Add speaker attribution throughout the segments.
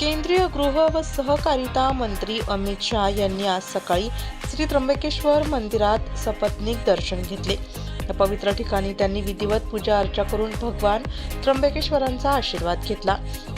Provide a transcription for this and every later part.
Speaker 1: केंद्रीय गृह व सहकारिता मंत्री अमित शाह यांनी आज सकाळी श्री त्र्यंबकेश्वर मंदिरात सपत्नीक दर्शन घेतले। या पवित्र ठिकाणी त्यांनी विधिवत पूजा अर्चा करून भगवान त्र्यंबकेश्वरांचा आशीर्वाद घेतला।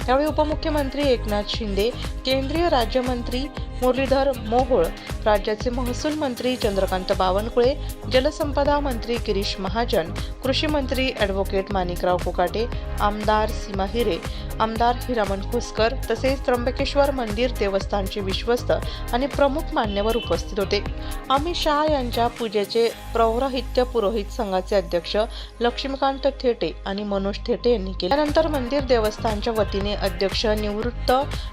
Speaker 1: यावेळी उपमुख्यमंत्री एकनाथ शिंदे, केंद्रीय राज्यमंत्री मुरलीधर मोहोळ, राज्याचे महसूल मंत्री चंद्रकांत बावनकुळे, जलसंपदा मंत्री गिरीश महाजन, कृषी मंत्री ॲडव्होकेट माणिकराव कोकाटे, आमदार सीमा हिरे, आमदार हिरामण खोसकर तसेच त्र्यंबकेश्वर मंदिर देवस्थानचे विश्वस्त आणि प्रमुख मान्यवर उपस्थित होते। अमित शाह यांच्या पूजेचे पौरोहित्य पुरोहित संघाचे अध्यक्ष लक्ष्मीकांत थेटे आणि मनोज थेटे यांनी केले। त्यानंतर मंदिर देवस्थानच्या वतीने अध्यक्ष निवृत्त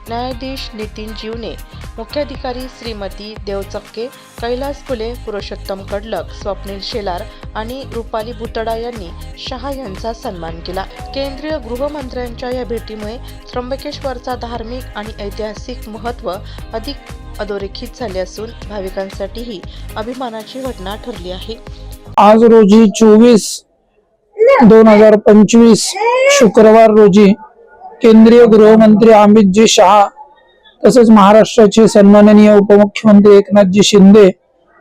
Speaker 1: न्यायाधीश नितीन जीवने, मुख्याधिकारी श्रीमती देवचक्के, कैलास फुले, पुरुषोत्तम कडलक, स्वप्नील शेलार आणि रुपाली भुतडा यांनी शाह यांचा सन्मान केला। केंद्रीय गृहमंत्र्यांच्या या भेटीमुळे त्र्यंबकेश्वरचा धार्मिक आणि ऐतिहासिक महत्त्व अधिक अधोरेखित झाले असून भाविकांसाठी ही अभिमानाची घटना ठरली आहे।
Speaker 2: आज रोजी 24/2025 शुक्रवार रोजी केंद्रीय गृहमंत्री अमितजी शाह तसेच महाराष्ट्राचे सन्माननीय उपमुख्यमंत्री एकनाथजी शिंदे,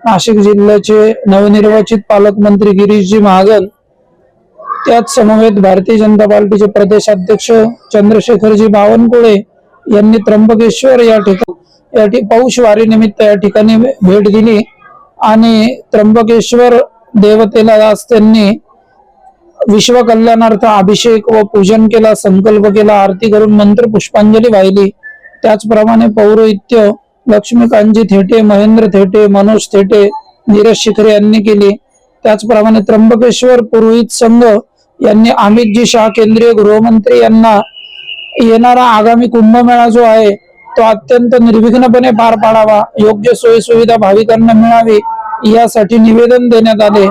Speaker 2: नाशिक जिल्ह्याचे नवनिर्वाचित पालकमंत्री गिरीशजी महाजन, त्याच समवेत भारतीय जनता पार्टीचे प्रदेशाध्यक्ष चंद्रशेखरजी बावनकुळे यांनी त्र्यंबकेश्वर या ठिकाणी पौष वारी निमित्त या ठिकाणी भेट दिली आणि त्र्यंबकेश्वर देवतेला आज त्यांनी विश्व कल्याणार्थ अभिषेक व पूजन केला, संकल्प केला, आरती करून मंत्र पुष्पांजली वाहिली। त्याचप्रमाणे पौरोहित्य लक्ष्मीकांतजी थेटे, महेंद्र थेटे, मनोज थेटे, नीरज शिखरे यांनी केली। त्याचप्रमाणे त्र्यंबकेश्वर पुरोहित संघ यांनी अमितजी शाह केंद्रीय गृहमंत्री यांना येणारा आगामी कुंभमेळा जो आहे तो अत्यंत निर्विघ्नपणे पार पाडावा, योग्य सोयी सुविधा भाविकांना मिळावी यासाठी निवेदन देण्यात आले।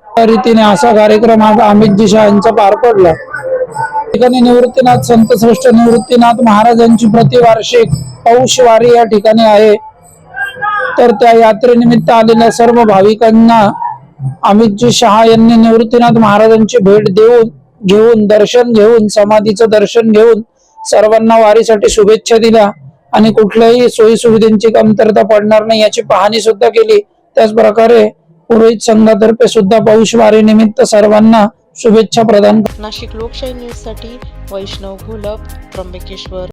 Speaker 2: त्या रीतीने असा कार्यक्रम आज अमितजी शाह यांचा पार पडला। ठिकाणी निवृत्तीनाथ संत श्रेष्ठ निवृत्तीनाथ महाराजांची प्रतिवार्षिक पौष वारी या ठिकाणी आहे। तर त्या यात्रेनिमित्त आलेल्या सर्व भाविकांना अमितजी शाह यांनी निवृत्तीनाथ महाराजांची भेट घेऊन दर्शन घेऊन समाधीचं दर्शन घेऊन सर्वांना वारीसाठी शुभेच्छा दिल्या आणि कुठल्याही सोयी सुविधांची कमतरता पडणार नाही याची पाहणी सुद्धा केली। त्याच प्रकारे पुरोहित संघातर्फे सुद्धा पौष वारी निमित्त सर्वांना शुभेच्छा प्रदान।
Speaker 1: नाशिक लोकशाही न्यूज साठी वैष्णव घोलप, त्र्यंबकेश्वर।